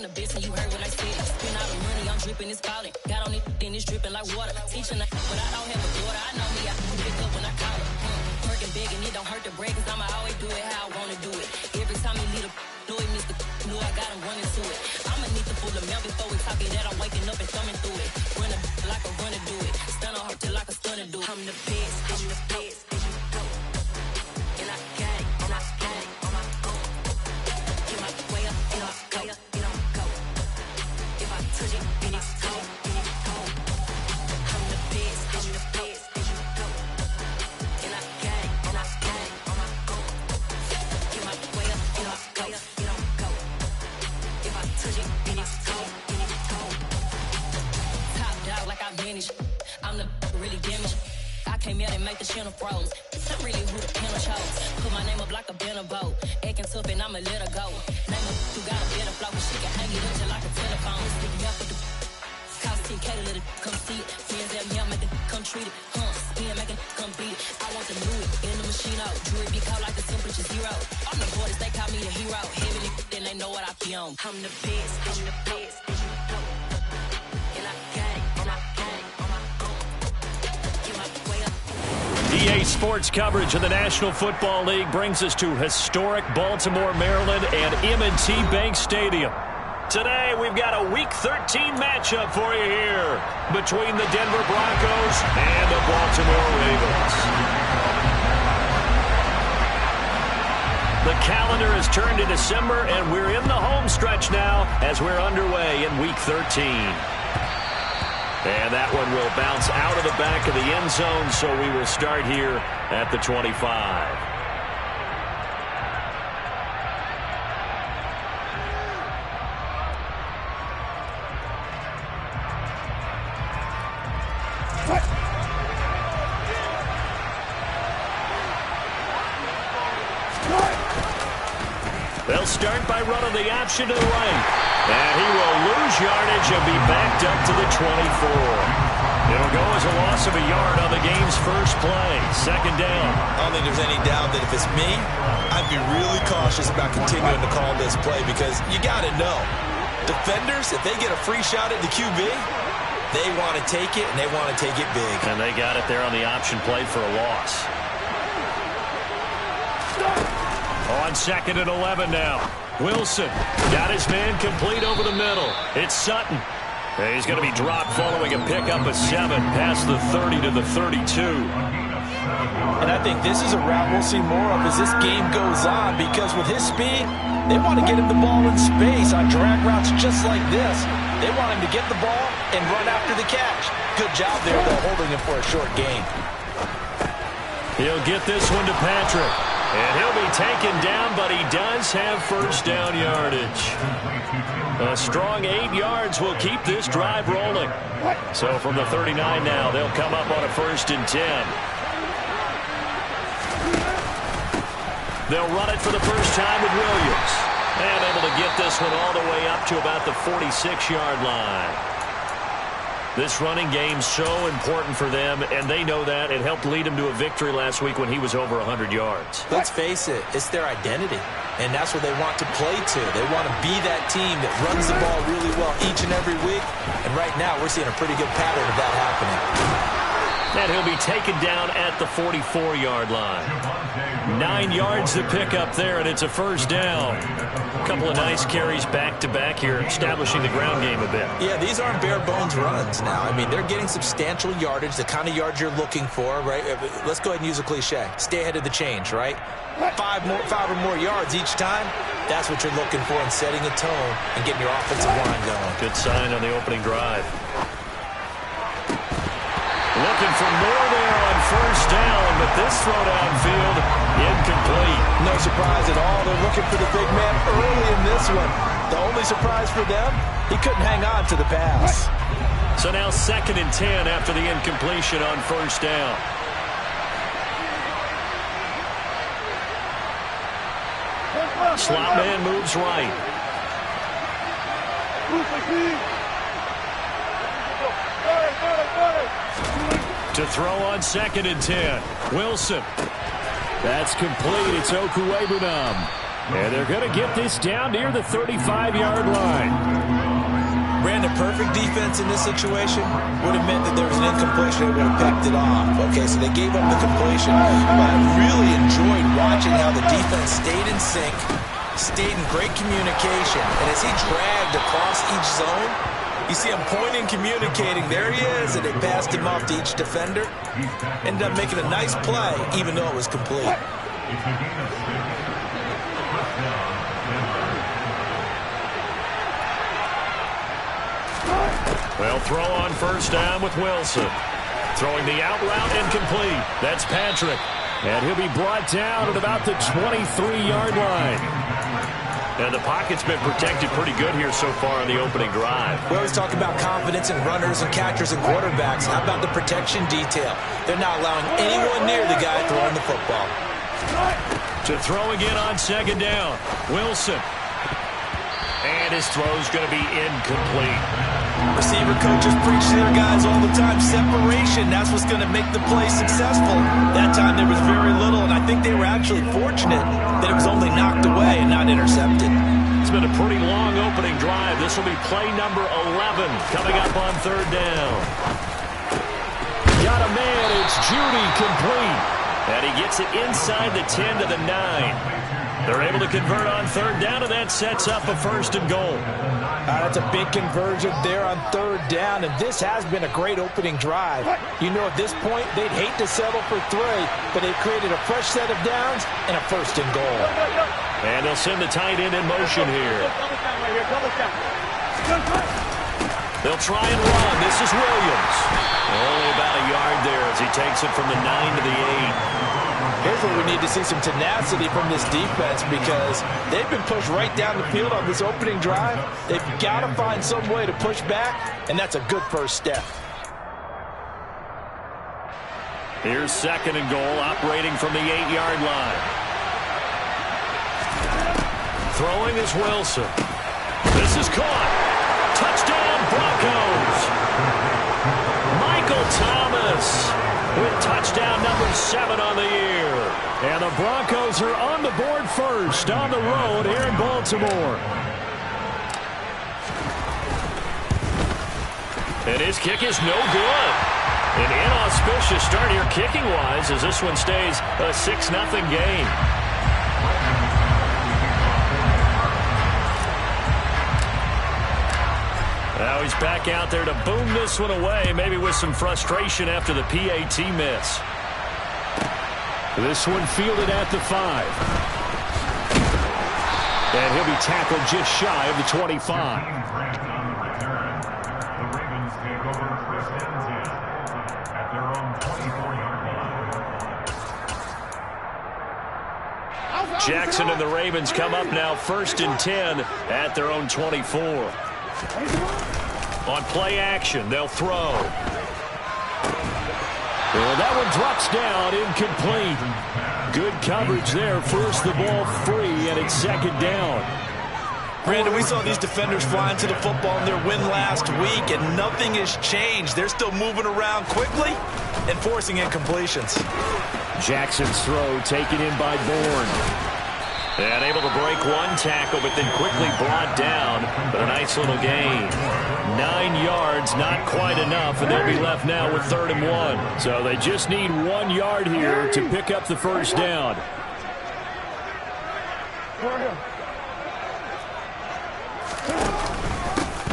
the best and you heard what I said. Spend all the money, I'm dripping, it's falling. Got on it, then it's dripping like water. Teaching the but I don't have a daughter. I know me, I can pick up when I call her. Working big and it don't hurt to break, cause I'ma always do it how I wanna do it. Every time he lead a know it, Mr. Know I got him running to it. I'ma need to pull the mail before we talk it that I'm waking up and thumbing through it. Run a like a runner do it. Stun on her till like a stunner do it. I'm the best, I'm the best, and you know. And I got it, and I got it on my own. Get my way up, and I go, and I go. If I touch it, then it's cold, then it's cold. I'm the best, I'm the best, and you know. And I got it, and I got it on my own. Get my way up, and I go, and I go. If I touch it, then it's cold, then it's cold. Top dog like I manage. I'm the really damaged. I came out and make the channel froze. I'm really who the panel chose. Put my name up like a banner boat. Acting tough and I'ma let her go. Name her who got a better flow, but she can hang it up just like a telephone. Sticking out for the cost 10K to let it come see it. Friends at me, I make it come treat it. Spin, make it come beat it. I want to do it in the machine out. Jewelry be cold like the temperature zero. I'm the boys, they call me the hero. Heavily, then they know what I be on. I'm the best, I'm the best, and you know. And I got it, and I got it on my own. Get my way up. EA Sports coverage of the National Football League brings us to historic Baltimore, Maryland and M&T Bank Stadium. Today, we've got a Week 13 matchup for you here between the Denver Broncos and the Baltimore Ravens. The calendar has turned to December, and we're in the home stretch now as we're underway in Week 13. And that one will bounce out of the back of the end zone, so we will start here at the 25. They'll start by running the option to the right. And he will lose yardage and be backed up to the 24. It'll go as a loss of a yard on the game's first play. Second down. I don't think there's any doubt that if it's me, I'd be really cautious about continuing to call this play because you got to know, defenders, if they get a free shot at the QB, they want to take it, and they want to take it big. And they got it there on the option play for a loss. On 2nd and 11 now. Wilson got his man complete over the middle. It's Sutton. He's going to be dropped following a pickup of 7 past the 30 to the 32. And I think this is a route we'll see more of as this game goes on because with his speed, they want to get him the ball in space on drag routes just like this. They want him to get the ball and run after the catch. Good job there, though, holding him for a short gain. He'll get this one to Patrick. And he'll be taken down, but he does have first down yardage. A strong 8 yards will keep this drive rolling. So from the 39 now, they'll come up on a 1st and 10. They'll run it for the first time with Williams. And able to get this one all the way up to about the 46-yard line. This running game's so important for them, and they know that. It helped lead them to a victory last week when he was over 100 yards. Let's face it, it's their identity, and that's what they want to play to. They want to be that team that runs the ball really well each and every week, and right now we're seeing a pretty good pattern of that happening. And he'll be taken down at the 44-yard line. 9 yards to pick up there, and it's a first down. A couple of nice carries back-to-back here, establishing the ground game a bit. Yeah, these aren't bare-bones runs now. I mean, they're getting substantial yardage, the kind of yards you're looking for, right? Let's go ahead and use a cliche. Stay ahead of the change, right? 5 or more yards each time, that's what you're looking for in setting a tone and getting your offensive line going. Good sign on the opening drive. Looking for more there on first down, but this throw downfield, incomplete. No surprise at all. They're looking for the big man early in this one. The only surprise for them, he couldn't hang on to the pass. So now 2nd and 10 after the incompletion on first down. Slot man moves right. To throw on 2nd and 10. Wilson. That's complete. It's Okuwebunam. And they're going to get this down near the 35-yard line. Brandon, perfect defense in this situation would have meant that there was an incompletion. They would have picked it off. Okay, so they gave up the completion. But I really enjoyed watching how the defense stayed in sync, stayed in great communication. And as he dragged across each zone, you see him pointing, communicating. There he is, and they passed him off to each defender. Ended up making a nice play, even though it was complete. They'll throw on first down with Wilson. Throwing the out route incomplete. That's Patrick. And he'll be brought down at about the 23-yard line. And the pocket's been protected pretty good here so far on the opening drive. We always talk about confidence in runners and catchers and quarterbacks. How about the protection detail? They're not allowing anyone near the guy throwing the football. To throw again on second down. Wilson. And his throw's going to be incomplete. Receiver coaches preach to their guys all the time. Separation, that's what's going to make the play successful. That time there was very little, and I think they were actually fortunate that it was only knocked away and not intercepted. It's been a pretty long opening drive. This will be play number 11 coming up on third down. Got a man, it's Judy, complete. And he gets it inside the 10 to the 9. They're able to convert on third down, and that sets up a first and goal. That's a big conversion there on third down, and this has been a great opening drive. You know, at this point, they'd hate to settle for 3, but they've created a fresh set of downs and a first and goal. And they'll send the tight end in motion here. They'll try and run. This is Williams. Only about a yard there as he takes it from the 9 to the 8. Here's where we need to see some tenacity from this defense because they've been pushed right down the field on this opening drive. They've got to find some way to push back, and that's a good first step. Here's second and goal, operating from the 8-yard line. Throwing is Wilson. This is caught. Touchdown, Broncos. Michael Thomas with touchdown number 7 on the year. And the Broncos are on the board first on the road here in Baltimore. And his kick is no good. An inauspicious start here kicking-wise as this one stays a 6-0 game. Now he's back out there to boom this one away, maybe with some frustration after the PAT miss. This one fielded at the 5. And he'll be tackled just shy of the 25. Jackson and the Ravens come up now first and 10 at their own 24. On play action, they'll throw. Well, that one drops down, incomplete. Good coverage there, forced the ball free, and it's second down. Brandon, we saw these defenders flying to the football in their win last week, and nothing has changed. They're still moving around quickly and forcing incompletions. Jackson's throw taken in by Bourne. And able to break one tackle, but then quickly brought down. But a nice little gain. 9 yards, not quite enough, and they'll be left now with 3rd and 1. So they just need 1 yard here to pick up the first down.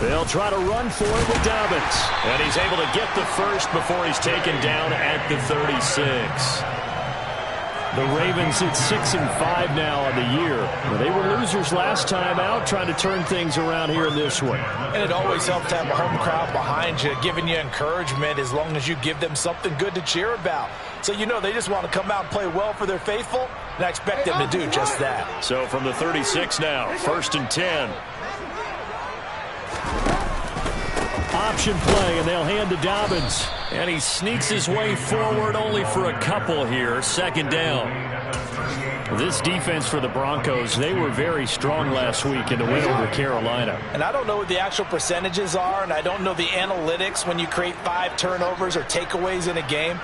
They'll try to run for it with Dobbins. And he's able to get the first before he's taken down at the 36. The Ravens at 6-5 now on the year. Well, they were losers last time out, trying to turn things around here in this one. And it always helps to have a home crowd behind you, giving you encouragement as long as you give them something good to cheer about. So you know they just want to come out and play well for their faithful, and I expect them to do just that. So from the 36 now, 1st and 10. Option play, and they'll hand to Dobbins. And he sneaks his way forward only for a couple here. 2nd down. This defense for the Broncos, they were very strong last week in the win over Carolina. And I don't know what the actual percentages are, and I don't know the analytics when you create 5 turnovers or takeaways in a game.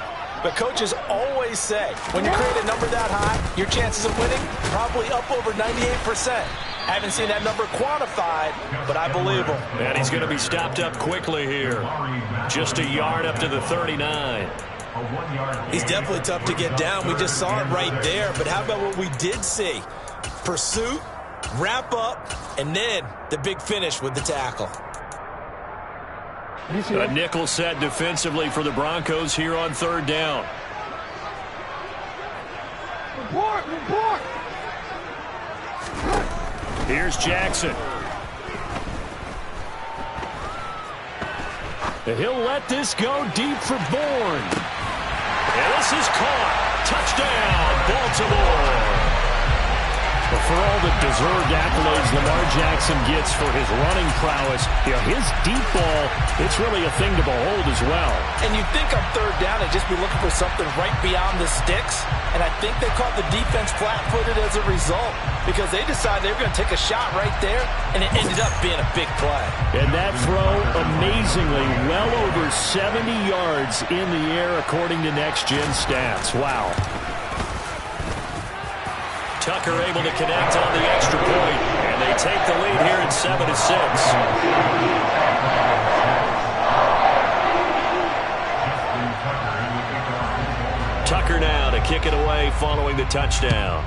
But coaches always say, when you create a number that high, your chances of winning probably up over 98%. I haven't seen that number quantified, but I believe him. And he's going to be stopped up quickly here. Just a yard up to the 39. He's definitely tough to get down. We just saw it right there. But how about what we did see? Pursuit, wrap up, and then the big finish with the tackle. A nickel set defensively for the Broncos here on third down. Report! Here's Jackson. And he'll let this go deep for Bourne. And this is caught. Touchdown, Baltimore. But for all the deserved accolades Lamar Jackson gets for his running prowess, his deep ball, it's really a thing to behold as well. And you'd think on third down they'd just be looking for something right beyond the sticks. And I think they caught the defense flat-footed as a result because they decided they were going to take a shot right there, and it ended up being a big play. And that throw, amazingly, well over 70 yards in the air according to Next Gen Stats. Wow. Tucker able to connect on the extra point, and they take the lead here at 7-6. Tucker now to kick it away following the touchdown.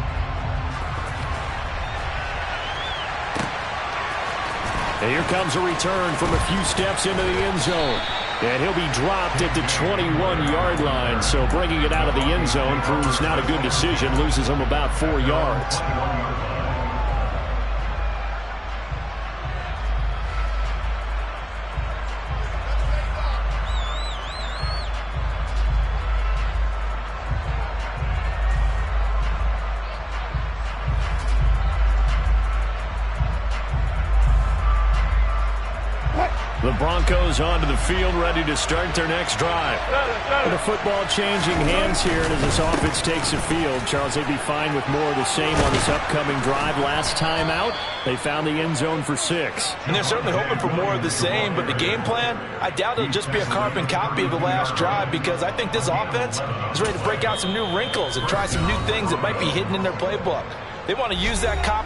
And here comes a return from a few steps into the end zone. And he'll be dropped at the 21-yard line. So bringing it out of the end zone proves not a good decision. Loses him about 4 yards. The Broncos onto the field, ready to start their next drive. The football changing hands here, and as this offense takes the field, Charles, they'd be fine with more of the same on this upcoming drive. Last time out, they found the end zone for 6. And they're certainly hoping for more of the same, but the game plan, I doubt it'll just be a carbon copy of the last drive because I think this offense is ready to break out some new wrinkles and try some new things that might be hidden in their playbook. They want to use that cop.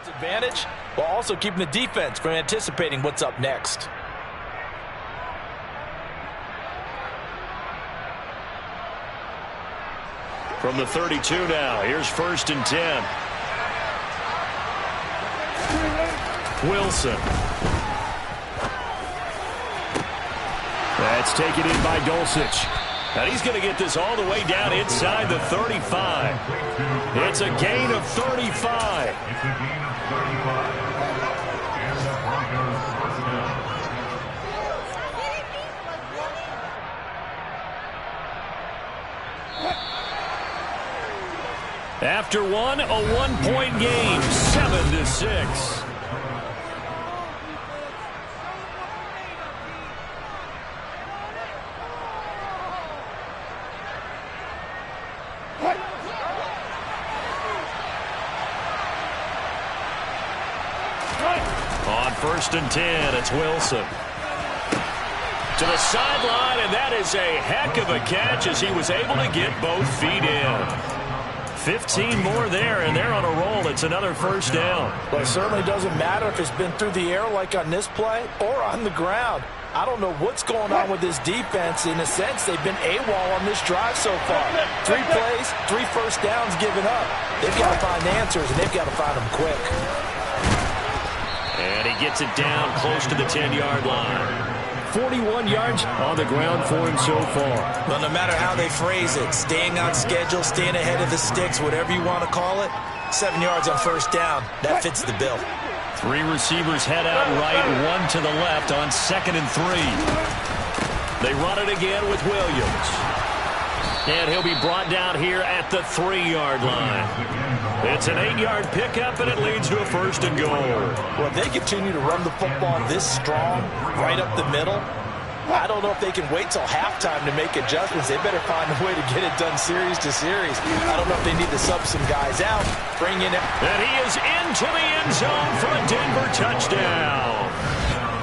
Advantage while also keeping the defense from anticipating what's up next. From the 32 now, here's 1st and 10. Wilson. That's taken in by Dulcich. And he's going to get this all the way down inside the 35. It's a gain of 35. After one, a one-point game, 7-6. On 1st and 10, it's Wilson. To the sideline, and that is a heck of a catch as he was able to get both feet in. 15 more there, and they're on a roll. It's another 1st down. Well, it certainly doesn't matter if it's been through the air like on this play or on the ground. I don't know what's going on with this defense. In a sense, they've been AWOL on this drive so far. 3 plays, 3 1st downs given up. They've got to find answers, and they've got to find them quick. And he gets it down close to the 10-yard line. 41 yards on the ground for him so far. Well, no matter how they phrase it, staying on schedule, staying ahead of the sticks, whatever you want to call it, 7 yards on 1st down, that fits the bill. 3 receivers head out right, 1 to the left on 2nd and 3. They run it again with Williams. And he'll be brought down here at the 3-yard line. It's an 8-yard pickup, and it leads to a 1st and goal. Well, if they continue to run the football this strong, right up the middle, I don't know if they can wait till halftime to make adjustments. They better find a way to get it done series to series. I don't know if they need to sub some guys out, bring in... And he is into the end zone for a Denver touchdown.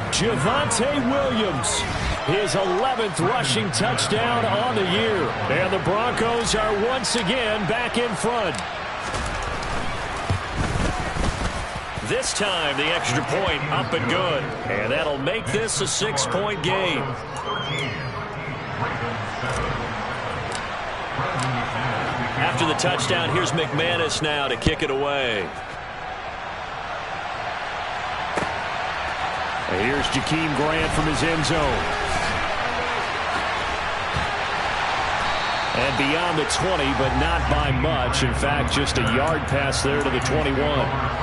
Javonte Williams, his 11th rushing touchdown on the year. And the Broncos are once again back in front. This time, the extra point up and good. And that'll make this a 6-point game. After the touchdown, here's McManus now to kick it away. And here's Jakeem Grant from his end zone. And beyond the 20, but not by much. In fact, just a yard pass there to the 21.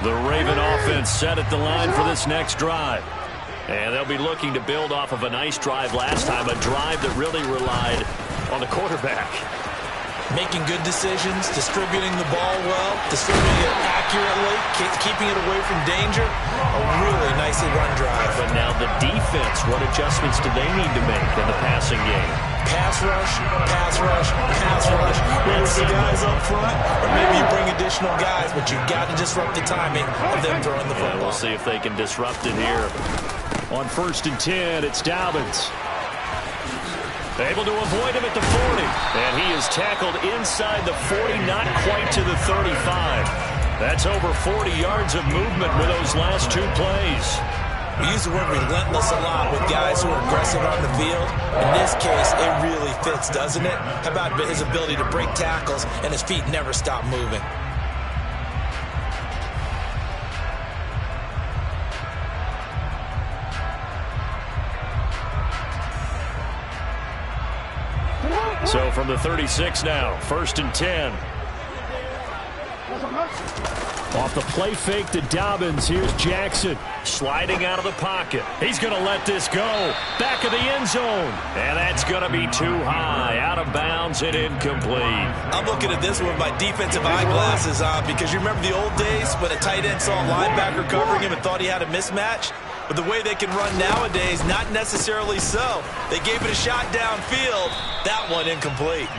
The Raven offense set at the line for this next drive. And they'll be looking to build off of a nice drive last time, a drive that really relied on the quarterback. Making good decisions, distributing the ball well, distributing it accurately, keeping it away from danger. A really nicely run drive. But now the defense, what adjustments do they need to make in the passing game? Pass rush, pass rush, pass rush. Whether it's the guys up front, or maybe you bring additional guys, but you've got to disrupt the timing of them throwing the football. And we'll see if they can disrupt it here. On 1st and 10, it's Dobbins. Able to avoid him at the 40. And he is tackled inside the 40, not quite to the 35. That's over 40 yards of movement with those last 2 plays. We use the word relentless a lot with guys who are aggressive on the field. In this case, it really fits, doesn't it? How about his ability to break tackles and his feet never stop moving? So from the 36 now, 1st and 10. Off the play fake to Dobbins, here's Jackson. Sliding out of the pocket. He's going to let this go. Back of the end zone. And that's going to be too high. Out of bounds and incomplete. I'm looking at this with my defensive eyeglasses on because you remember the old days when a tight end saw a linebacker covering him and thought he had a mismatch? But the way they can run nowadays, not necessarily so. They gave it a shot downfield. That one incomplete.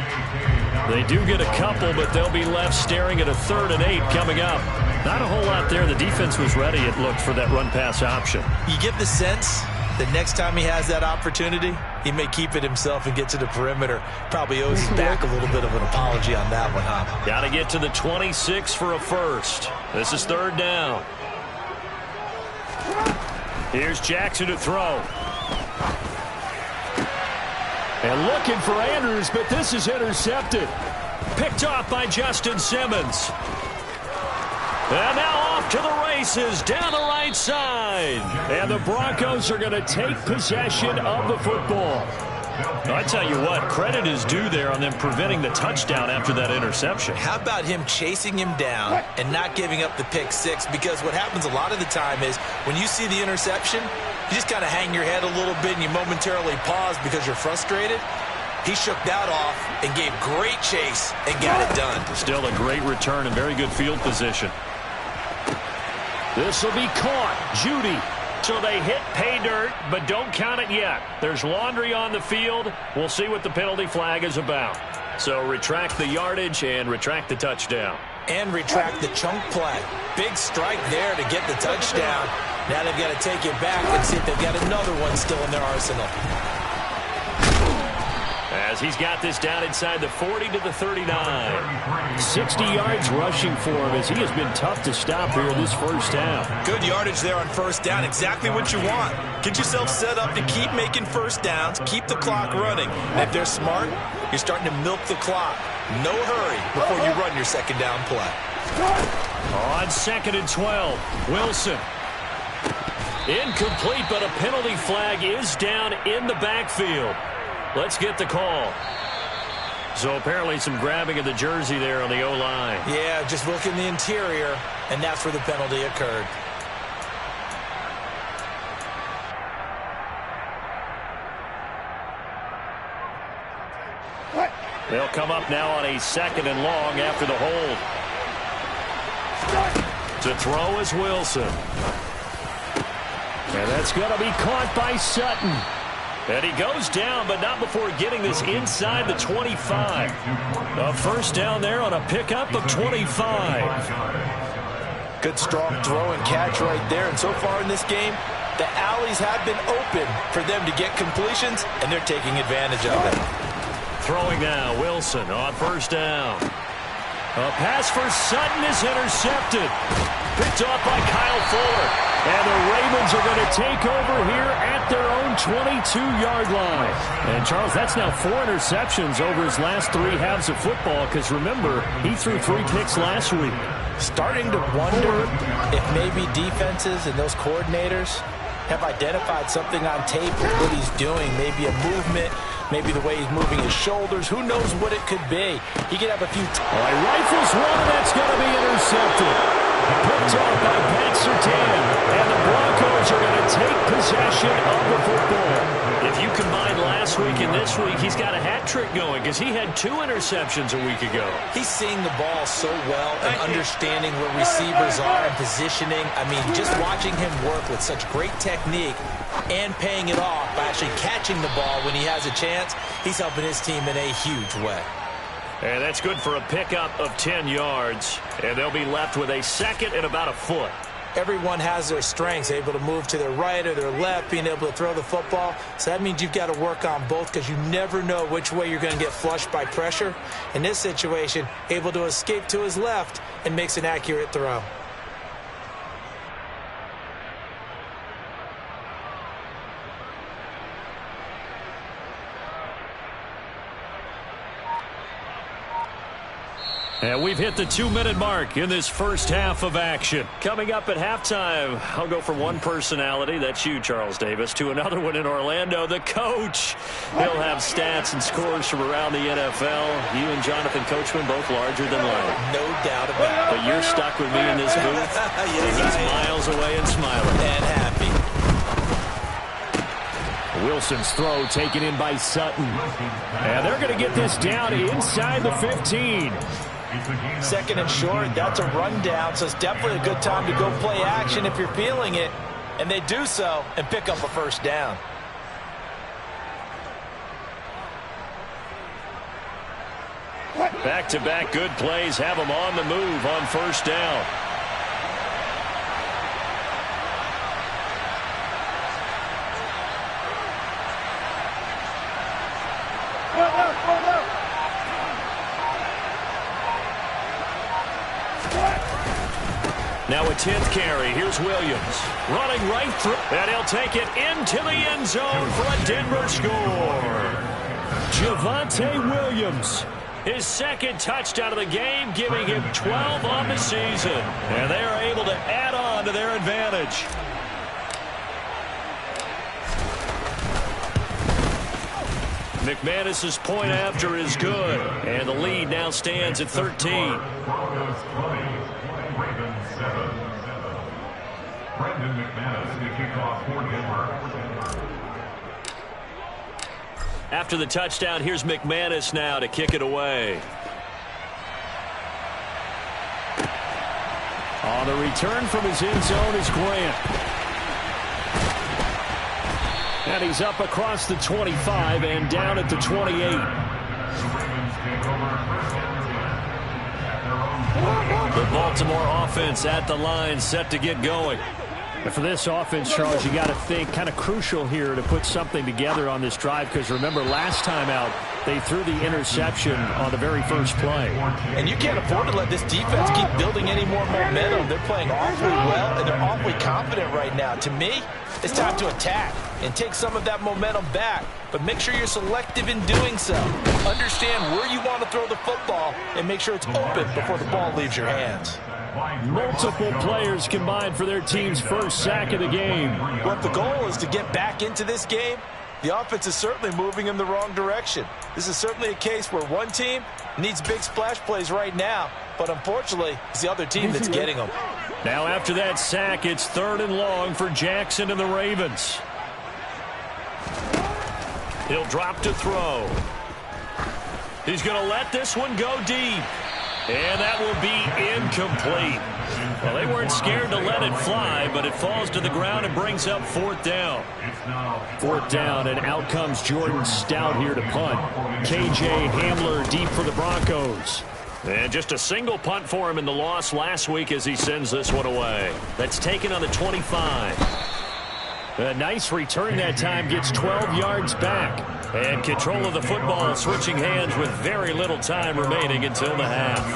They do get a couple, but they'll be left staring at a 3rd and 8 coming up. Not a whole lot there. The defense was ready, it looked, for that run-pass option. You get the sense that next time he has that opportunity, He may keep it himself and get to the perimeter. Probably owes his back a little bit of an apology on that one, huh? Got to get to the 26 for a first. This is third down. Here's Jackson to throw. And looking for Andrews, but this is intercepted. Picked off by Justin Simmons. And now off to the races down the right side. And the Broncos are going to take possession of the football. I tell you what, credit is due there on them preventing the touchdown after that interception. How about him chasing him down and not giving up the pick six? Because what happens a lot of the time is when you see the interception, you just kind of hang your head a little bit and you momentarily pause because you're frustrated. He shook that off and gave great chase and got it done. Still a great return and very good field position. This will be caught. Judy. So they hit pay dirt, but don't count it yet. There's laundry on the field. We'll see what the penalty flag is about. So retract the yardage and retract the touchdown. And retract the chunk play. Big strike there to get the touchdown. Now they've got to take it back and see if they've got another one still in their arsenal. As he's got this down inside the 40 to the 39. 60 yards rushing for him as he has been tough to stop here in this first half. Good yardage there on first down. Exactly what you want. Get yourself set up to keep making first downs. Keep the clock running. And if they're smart, you're starting to milk the clock. No hurry before you run your second down play. On 2nd and 12, Wilson. Incomplete, but a penalty flag is down in the backfield. Let's get the call. So apparently some grabbing of the jersey there on the O-line. Yeah, just look in the interior, and that's where the penalty occurred. They'll come up now on a 2nd and long after the hold. To throw is Wilson. And that's going to be caught by Sutton. And he goes down, but not before getting this inside the 25. A first down there on a pickup of 25. Good strong throw and catch right there. And so far in this game, the alleys have been open for them to get completions, and they're taking advantage of it. Throwing now, Wilson on first down. A pass for Sutton is intercepted. Picked off by Kyle Fuller. And the Ravens are going to take over here at their own 22-yard line. And, Charles, that's now 4 interceptions over his last 3 halves of football because, remember, he threw 3 picks last week. Starting to wonder if maybe defenses and those coordinators have identified something on tape with what he's doing. Maybe a movement, maybe the way he's moving his shoulders. Who knows what it could be? He could have a few... Rifles one, and that's going to be intercepted. Picked off by Pat Surtain, and the Broncos are going to take possession of the football. If you combine last week and this week, he's got a hat trick going because he had 2 interceptions a week ago. He's seeing the ball so well and understanding where receivers are and positioning. I mean, just watching him work with such great technique and paying it off by actually catching the ball when he has a chance, he's helping his team in a huge way. And that's good for a pickup of 10 yards. And they'll be left with a 2nd and about a foot. Everyone has their strengths, able to move to their right or their left, being able to throw the football. So that means you've got to work on both because you never know which way you're going to get flushed by pressure. In this situation, able to escape to his left and makes an accurate throw. And we've hit the 2-minute mark in this first half of action. Coming up at halftime, I'll go from one personality, that's you, Charles Davis, to another one in Orlando, the coach. He'll have stats and scores from around the NFL. You and Jonathan Coachman both larger than life. No doubt about it. But you're stuck with me in this booth. Yes, He's miles away and smiling. And happy. Wilson's throw taken in by Sutton. And they're going to get this down inside the 15. 2nd and short, that's a rundown, so it's definitely a good time to go play action if you're feeling it. And they do so and pick up a first down. Back-to-back good plays have them on the move on first down. Now a 10th carry. Here's Williams. Running right through. And he'll take it into the end zone for a Denver score. Javonte Williams. His second touchdown of the game, giving him 12 on the season. And they are able to add on to their advantage. McManus's point after is good. And the lead now stands at 13. After the touchdown, here's McManus now to kick it away. On the return from his end zone is Grant. And he's up across the 25 and down at the 28. The Baltimore offense at the line, set to get going. And for this offense, Charles, you got to think kind of crucial here to put something together on this drive, because remember last time out they threw the interception on the very first play. And you can't afford to let this defense keep building any more momentum. They're playing awfully well, and they're awfully confident right now. To me, it's time to attack and take some of that momentum back, but make sure you're selective in doing so. Understand where you want to throw the football and make sure it's open before the ball leaves your hands. Multiple players combined for their team's first sack of the game. Well, if the goal is to get back into this game, the offense is certainly moving in the wrong direction. This is certainly a case where one team needs big splash plays right now, but unfortunately, it's the other team that's getting them. Now after that sack, it's 3rd and long for Jackson and the Ravens. He'll drop to throw. He's going to let this one go deep. And that will be incomplete. Well, they weren't scared to let it fly, but it falls to the ground and brings up 4th down. 4th down, and out comes Jordan Stout here to punt. K.J. Hamler deep for the Broncos. And just a single punt for him in the loss last week as he sends this one away. That's taken on the 25. A nice return that time, gets 12 yards back. And control of the football switching hands with very little time remaining until the half.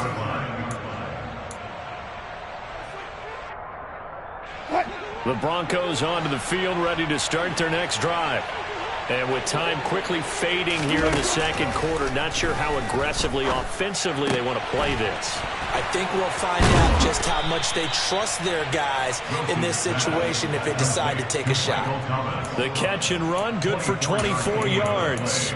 The Broncos onto the field, ready to start their next drive. And with time quickly fading here in the second quarter, not sure how aggressively, offensively they want to play this. I think we'll find out just how much they trust their guys in this situation if they decide to take a shot. The catch and run, good for 24 yards.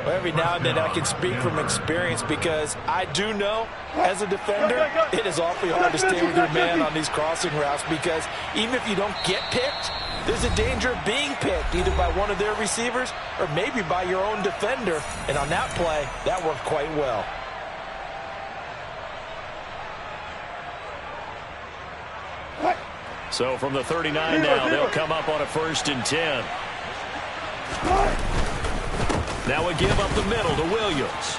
Well, every now and then I can speak from experience, because I do know, as a defender, it is awfully hard to stay with your man on these crossing routes, because even if you don't get picked, there's a danger of being picked either by one of their receivers or maybe by your own defender. And on that play, that worked quite well. So from the 39 now, they'll come up on a 1st and 10. Now a give up the middle to Williams.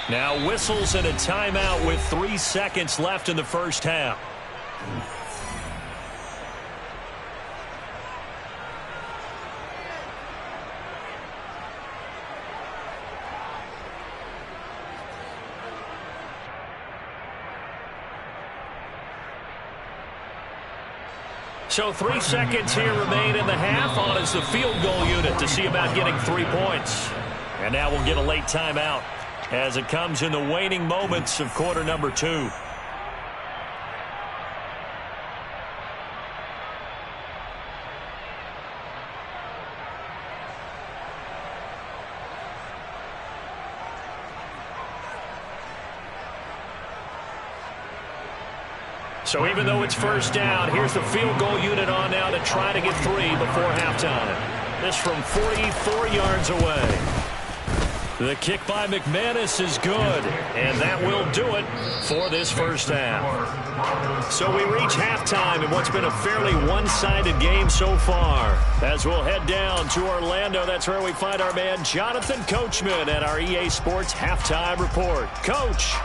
Now whistles and a timeout with 3 seconds left in the first half. So 3 seconds here remain in the half. On is the field goal unit to see about getting 3 points. And now we'll get a late timeout as it comes in the waning moments of quarter number 2. So even though it's 1st down, here's the field goal unit on now to try to get 3 before halftime. This from 44 yards away. The kick by McManus is good, and that will do it for this first half. So we reach halftime in what's been a fairly one-sided game so far. As we'll head down to Orlando, that's where we find our man Jonathan Coachman at our EA Sports Halftime Report. Coach.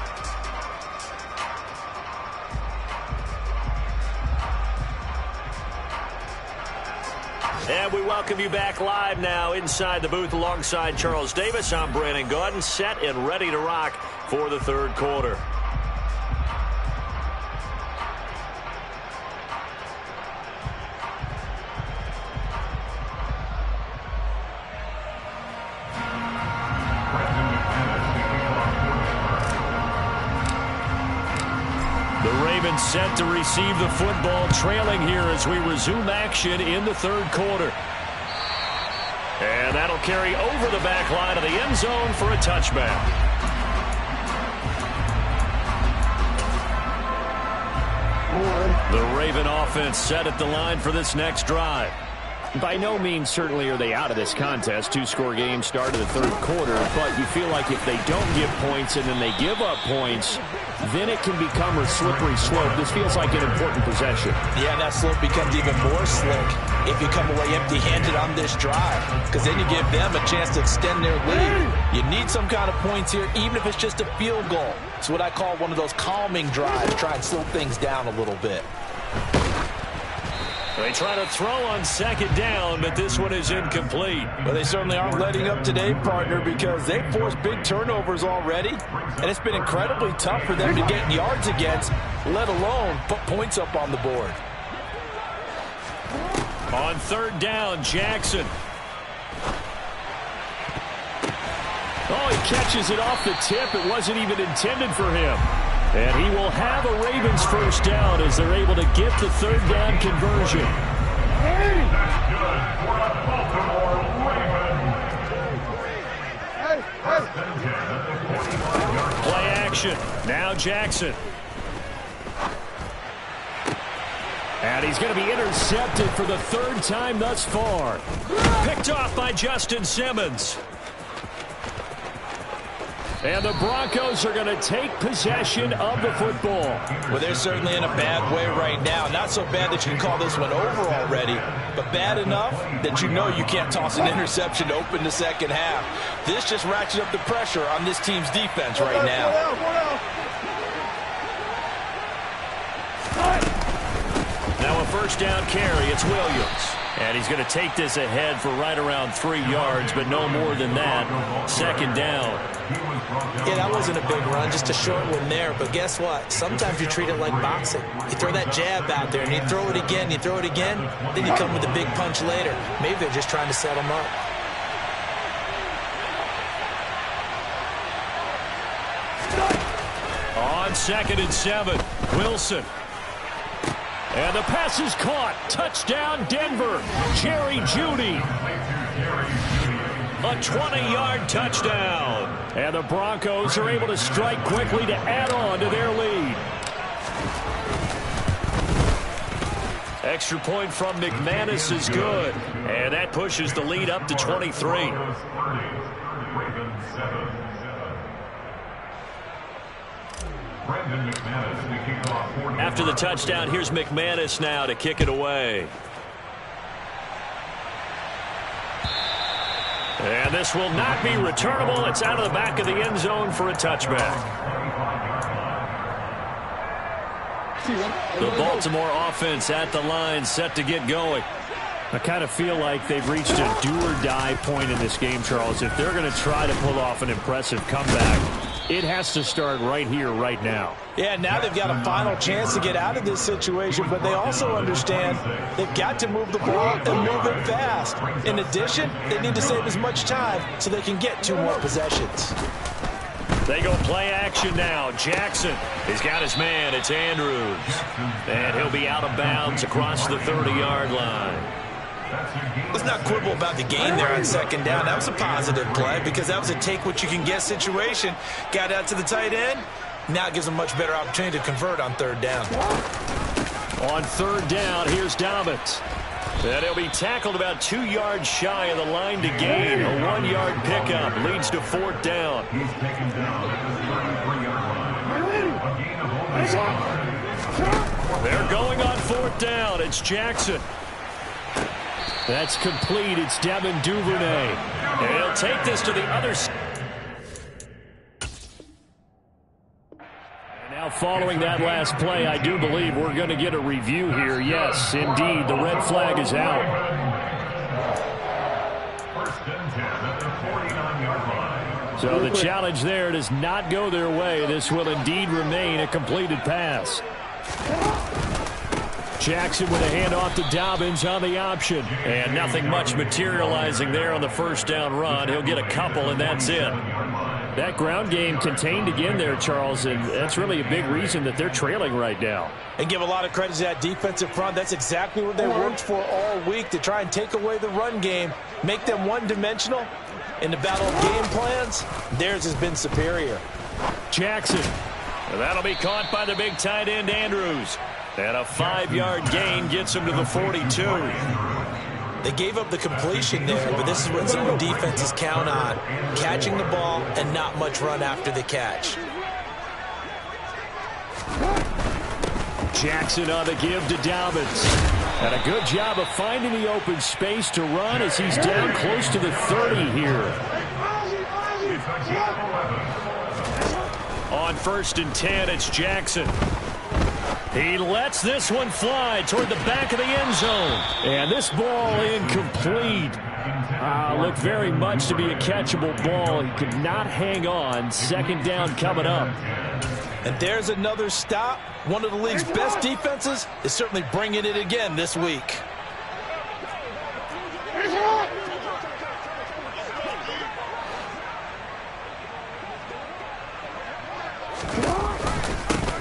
And we welcome you back live now inside the booth alongside Charles Davis. I'm Brandon Gaudin, set and ready to rock for the third quarter. The Ravens set to receive the football, trailing here as we resume action in the third quarter. And that'll carry over the back line of the end zone for a touchback. The Raven offense set at the line for this next drive. By no means certainly are they out of this contest. Two-score game start of the third quarter, but you feel like if they don't get points and then they give up points, then it can become a slippery slope. This feels like an important possession. Yeah, that slope becomes even more slick if you come away empty-handed on this drive, because then you give them a chance to extend their lead. You need some kind of points here, even if it's just a field goal. It's what I call one of those calming drives. Try and slow things down a little bit. They try to throw on second down, but this one is incomplete. Well, they certainly aren't letting up today, partner, because they forced big turnovers already, and it's been incredibly tough for them to get yards against, let alone put points up on the board. On third down, Jackson. Oh, he catches it off the tip. It wasn't even intended for him. And he will have a Ravens first down as they're able to get the third down conversion. Play action. Now Jackson. And he's going to be intercepted for the third time thus far. Picked off by Justin Simmons. And the Broncos are going to take possession of the football. Well, they're certainly in a bad way right now. Not so bad that you can call this one over already, but bad enough that you know you can't toss an interception to open the second half. This just ratchets up the pressure on this team's defense right now. Now a first down carry. It's Williams. And he's going to take this ahead for right around 3 yards, but no more than that. Second down. Yeah, that wasn't a big run, just a short one there. But guess what? Sometimes you treat it like boxing. You throw that jab out there, and you throw it again, you throw it again, then you come with a big punch later. Maybe they're just trying to set him up. On 2nd and 7, Wilson. And the pass is caught. Touchdown, Denver. Jerry Jeudy. A 20-yard touchdown. And the Broncos are able to strike quickly to add on to their lead. Extra point from McManus is good. And that pushes the lead up to 23. After the touchdown, here's McManus now to kick it away. And this will not be returnable. It's out of the back of the end zone for a touchback. The Baltimore offense at the line, set to get going. I kind of feel like they've reached a do-or-die point in this game, Charles. If they're going to try to pull off an impressive comeback, it has to start right here, right now. Yeah, now they've got a final chance to get out of this situation, but they also understand they've got to move the ball and move it fast. In addition, they need to save as much time so they can get 2 more possessions. They go play action now. Jackson, he's got his man. It's Andrews. And he'll be out of bounds across the 30-yard line. Let's not quibble about the gain there on second down. That was a positive play because that was a take-what-you-can-get situation. Got out to the tight end. Now it gives them a much better opportunity to convert on third down. On third down, here's Dobbins. And he'll be tackled about 2 yards shy of the line to gain. A 1-yard pickup leads to fourth down. They're going on fourth down. It's Jackson. That's complete. It's Devin Duvernay. And he'll take this to the other side. Now following that last play, I do believe we're going to get a review here. Yes, indeed, the red flag is out. So the challenge there does not go their way. This will indeed remain a completed pass. Jackson with a handoff to Dobbins on the option. And nothing much materializing there on the first down run. He'll get a couple, and that's it. That ground game contained again there, Charles, and that's really a big reason that they're trailing right now. And give a lot of credit to that defensive front. That's exactly what they worked for all week, to try and take away the run game, make them one-dimensional. In the battle of game plans, theirs has been superior. Jackson. And that'll be caught by the big tight end, Andrews. And a 5-yard gain gets him to the 42. They gave up the completion there, but this is what some defenses count on. Catching the ball and not much run after the catch. Jackson on the give to Dobbins. And a good job of finding the open space to run as he's down close to the 30 here. On 1st and 10, it's Jackson. He lets this one fly toward the back of the end zone. And this ball incomplete. Looked very much to be a catchable ball. He could not hang on. 2nd down coming up. And there's another stop. One of the league's best defenses is certainly bringing it again this week.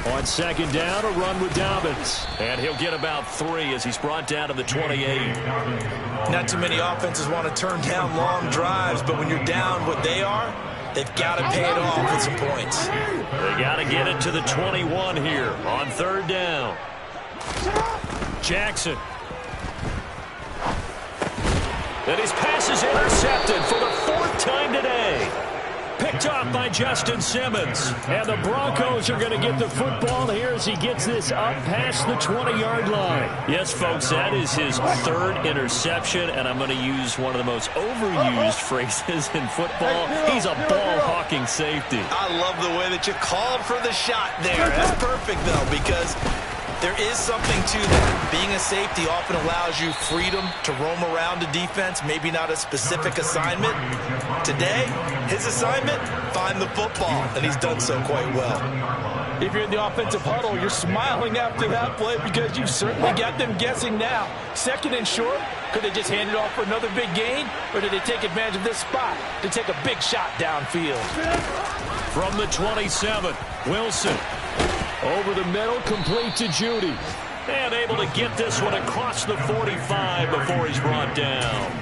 On 2nd down, a run with Dobbins. And he'll get about 3 as he's brought down to the 28. Not too many offenses want to turn down long drives, but when you're down what they are, they've got to pay it off with some points. They got to get it to the 21 here on 3rd down. Jackson. And his pass is intercepted for the 4th time today. Picked off by Justin Simmons. And the Broncos are going to get the football here as he gets this up past the 20-yard line. Yes, folks, that is his 3rd interception, and I'm going to use one of the most overused phrases in football. He's a ball-hawking safety. I love the way that you called for the shot there. That's perfect, though, because there is something to that. Being a safety often allows you freedom to roam around a defense, maybe not a specific assignment. Today, his assignment, find the football, and he's done so quite well. If you're in the offensive huddle, you're smiling after that play because you've certainly got them guessing now. 2nd and short, could they just hand it off for another big gain, or did they take advantage of this spot to take a big shot downfield? From the 27, Wilson. Over the middle, complete to Judy. And able to get this one across the 45 before he's brought down.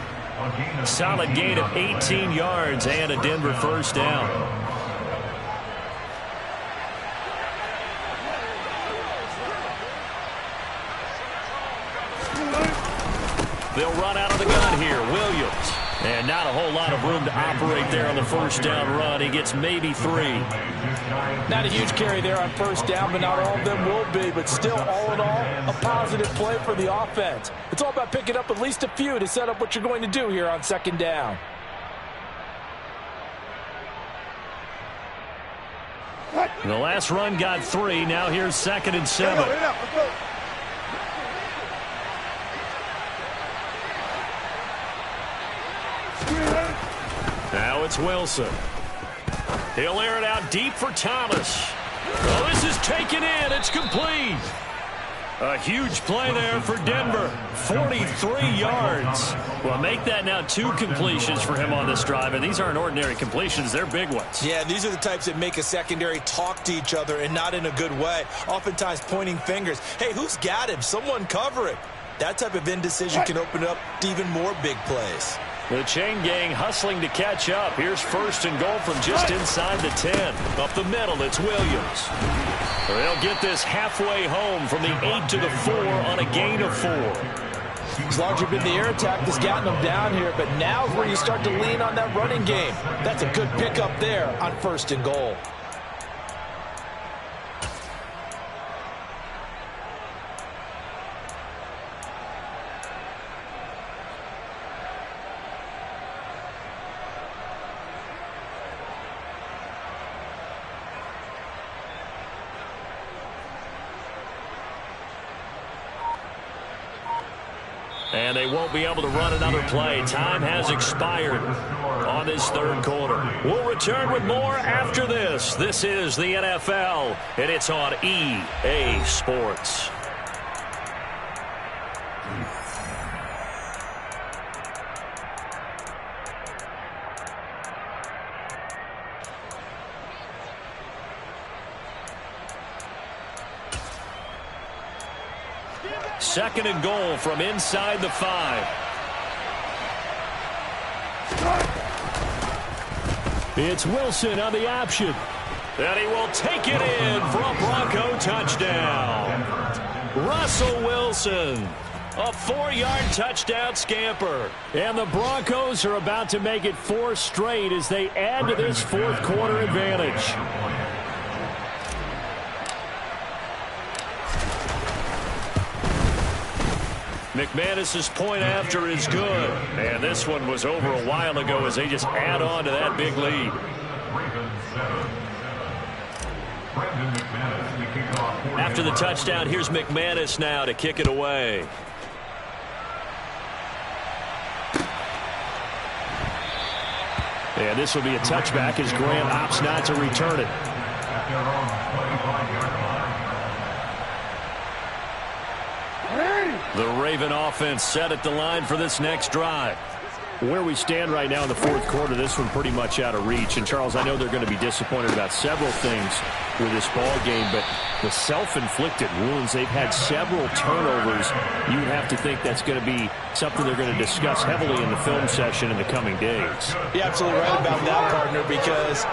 Solid gain of 18 yards and a Denver 1st down. They'll run out of the gun here. Williams. And not a whole lot of room to operate there on the 1st down run. He gets maybe 3. Not a huge carry there on 1st down, but not all of them will be. But still, all in all, a positive play for the offense. It's all about picking up at least a few to set up what you're going to do here on 2nd down. The last run got 3. Now here's 2nd and 7. Now it's Wilson. He'll air it out deep for Thomas. Oh, this is taken in. It's complete. A huge play there for Denver. 43 yards. Well, make that now 2 completions for him on this drive, and these aren't ordinary completions. They're big ones. Yeah, these are the types that make a secondary talk to each other and not in a good way. Oftentimes pointing fingers. Hey, who's got him? Someone cover it. That type of indecision can open up to even more big plays. The chain gang hustling to catch up. Here's 1st and goal from just inside the 10. Up the middle, it's Williams. They'll get this halfway home from the 8 to the 4 on a gain of 4. It's largely been the air attack that's gotten them down here, but now's where you start to lean on that running game. That's a good pickup there on 1st and goal. And they won't be able to run another play. Time has expired on this 3rd quarter. We'll return with more after this. This is the NFL, and it's on EA Sports. 2nd and goal from inside the 5. It's Wilson on the option. And he will take it in for a Bronco touchdown. Russell Wilson, a 4-yard touchdown scamper. And the Broncos are about to make it 4 straight as they add to this 4th quarter advantage. McManus's point after is good. And this one was over a while ago as they just add on to that big lead. After the touchdown, here's McManus now to kick it away. And this will be a touchback as Grant opts not to return it. The Raven offense set at the line for this next drive. Where we stand right now in the 4th quarter, this one pretty much out of reach. And, Charles, I know they're going to be disappointed about several things with this ball game, but the self-inflicted wounds, they've had several turnovers. You would have to think that's going to be something they're going to discuss heavily in the film session in the coming days. You're absolutely right about that, partner, because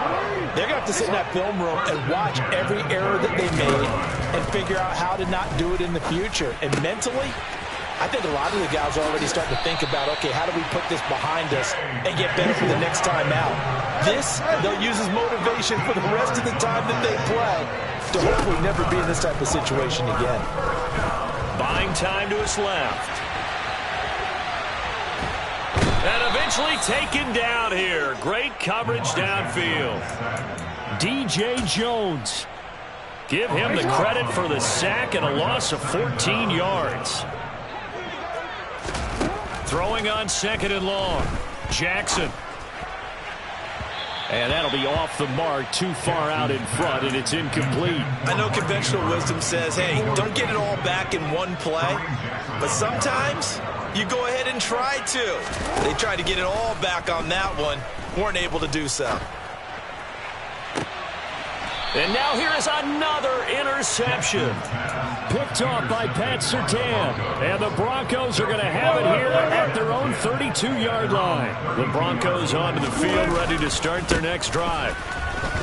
they're going to have to sit in that film room and watch every error that they made and figure out how to not do it in the future. And mentally, I think a lot of the guys are already starting to think about, okay, how do we put this behind us and get better for the next time out? This, they'll use as motivation for the rest of the time that they play to hopefully never be in this type of situation again. Buying time to his left. And eventually taken down here. Great coverage downfield. DJ Jones. Give him the credit for the sack and a loss of 14 yards. Throwing on 2nd and long. Jackson. And that'll be off the mark, too far out in front, and it's incomplete. I know conventional wisdom says, hey, don't get it all back in one play. But sometimes you go ahead and try to. They tried to get it all back on that one. Weren't able to do so. And now here is another interception. Picked off by Pat Surtain. And the Broncos are going to have it here at their own 32-yard line. The Broncos onto the field ready to start their next drive.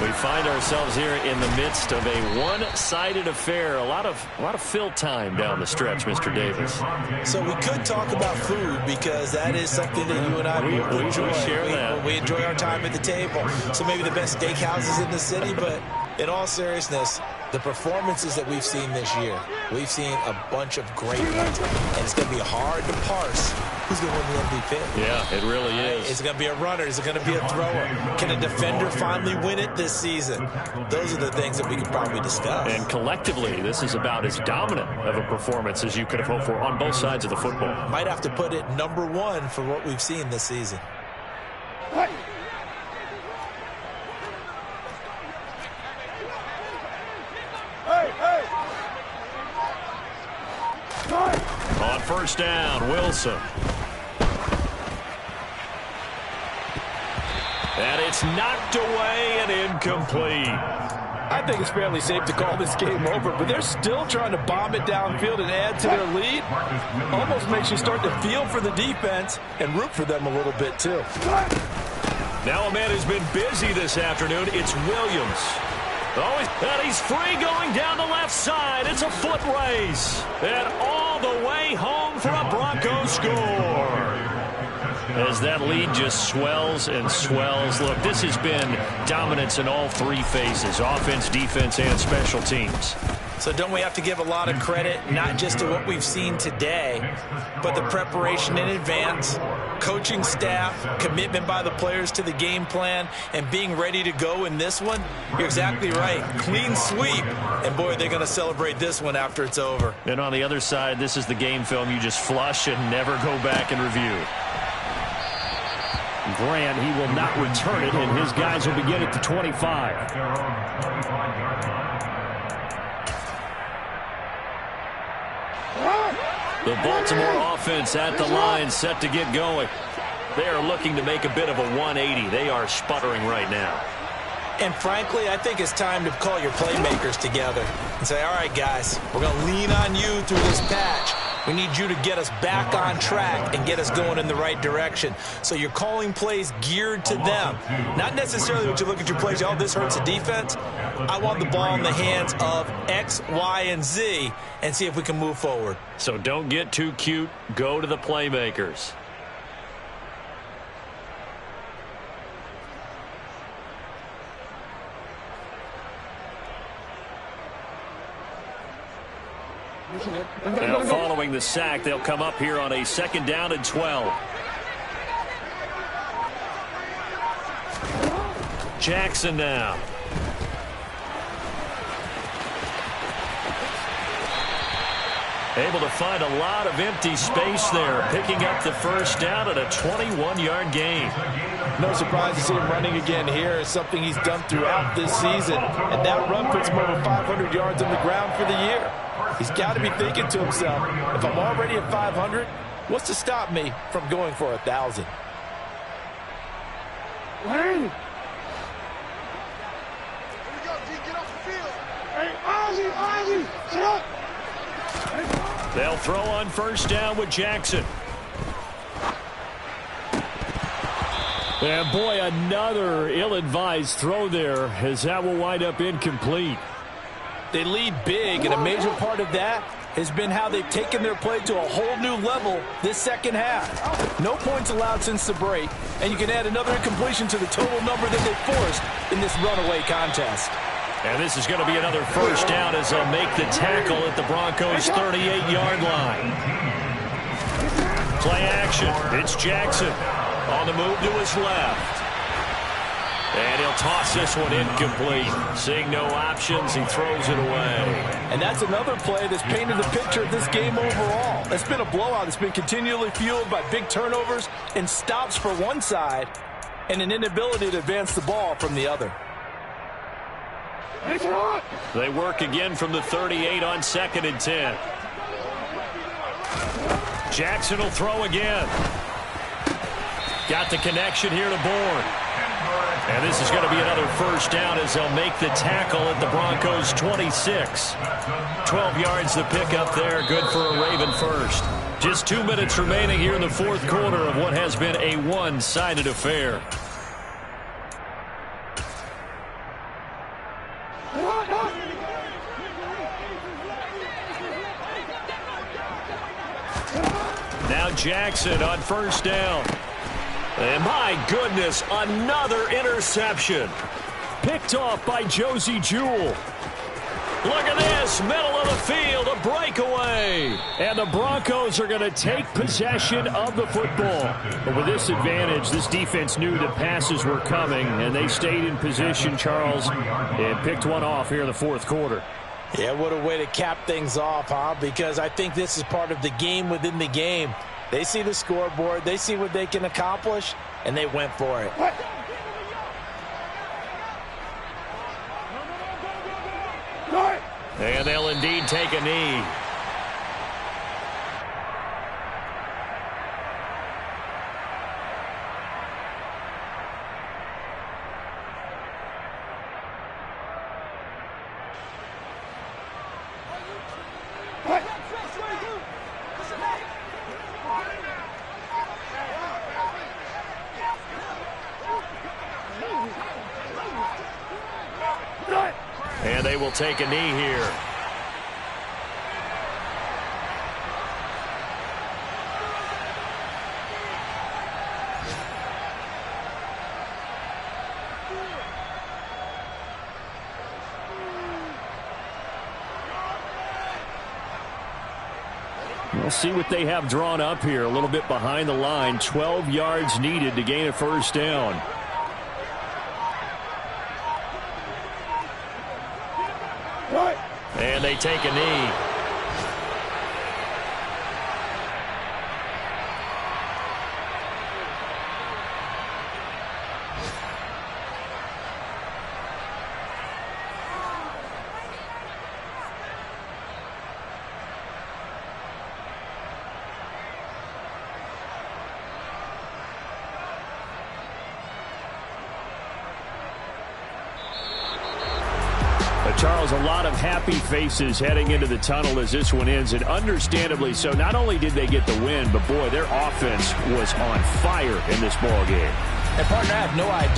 We find ourselves here in the midst of a one-sided affair. A lot of fill time down the stretch, Mr. Davis. So we could talk about food because that is something that you and I will enjoy. We enjoy our time at the table. So maybe the best steakhouses in the city, but in all seriousness, the performances that we've seen this year, we've seen a bunch of great ones, and it's going to be hard to parse who's going to win the MVP. Yeah, it really is. Is it going to be a runner? Is it going to be a thrower? Can a defender finally win it this season? Those are the things that we could probably discuss. And collectively, this is about as dominant of a performance as you could have hoped for on both sides of the football. Might have to put it #1 for what we've seen this season. On 1st down, Wilson. And it's knocked away and incomplete. I think it's fairly safe to call this game over, but they're still trying to bomb it downfield and add to their lead. Almost makes you start to feel for the defense and root for them a little bit, too. Now a man who's been busy this afternoon, it's Williams. Oh, and he's free going down the left side. It's a foot race. And all the way home for a Broncos score. As that lead just swells and swells. Look, this has been dominance in all 3 phases, offense, defense, and special teams. So don't we have to give a lot of credit, not just to what we've seen today, but the preparation in advance, coaching staff, commitment by the players to the game plan, and being ready to go in this one? You're exactly right. Clean sweep. And, boy, they're going to celebrate this one after it's over. And on the other side, this is the game film you just flush and never go back and review. Grant, he will not return it, and his guys will begin at the 25. The Baltimore offense at the line, set to get going. They are looking to make a bit of a 180. They are sputtering right now. And frankly, I think it's time to call your playmakers together and say, all right, guys, we're going to lean on you through this patch. We need you to get us back on track and get us going in the right direction. So you're calling plays geared to them. Not necessarily what you look at your plays, oh, this hurts the defense. I want the ball in the hands of X, Y, and Z and see if we can move forward. So don't get too cute. Go to the playmakers. Now following the sack, they'll come up here on a 2nd down and 12. Jackson now. Able to find a lot of empty space there, picking up the 1st down at a 21-yard gain. No surprise to see him running again here. It's something he's done throughout this season. And that run puts him over 500 yards on the ground for the year. He's got to be thinking to himself, if I'm already at 500, what's to stop me from going for 1,000? Hey! Hey, Ozzie! Sit up! They'll throw on 1st down with Jackson. And boy, another ill-advised throw there, as that will wind up incomplete. They lead big, and a major part of that has been how they've taken their play to a whole new level this 2nd half. No points allowed since the break, and you can add another incompletion to the total number that they forced in this runaway contest. And this is going to be another 1st down as they'll make the tackle at the Broncos' 38-yard line. Play action. It's Jackson on the move to his left. And he'll toss this one incomplete. Seeing no options, he throws it away. And that's another play that's painted the picture of this game overall. It's been a blowout that's been continually fueled by big turnovers and stops for one side and an inability to advance the ball from the other. They work again from the 38 on 2nd and 10. Jackson will throw again. Got the connection here to Bourne. And this is going to be another 1st down as they'll make the tackle at the Broncos' 26. 12 yards to pick up there. Good for a Raven first. Just 2 minutes remaining here in the 4th quarter of what has been a one-sided affair. Now Jackson on 1st down. And my goodness, another interception. Picked off by Josie Jewell. Look at this, middle of the field, a breakaway. And the Broncos are going to take possession of the football. But with this advantage, this defense knew the passes were coming, and they stayed in position, Charles, and picked one off here in the 4th quarter. Yeah, what a way to cap things off, huh? Because I think this is part of the game within the game. They see the scoreboard, they see what they can accomplish, and they went for it. And they'll indeed take a knee. And they will take a knee here. We'll see what they have drawn up here. A little bit behind the line. 12 yards needed to gain a 1st down. And they take a knee. Charles, a lot of happy faces heading into the tunnel as this one ends, and understandably so. Not only did they get the win, but, boy, their offense was on fire in this ball game. And, partner, I have no idea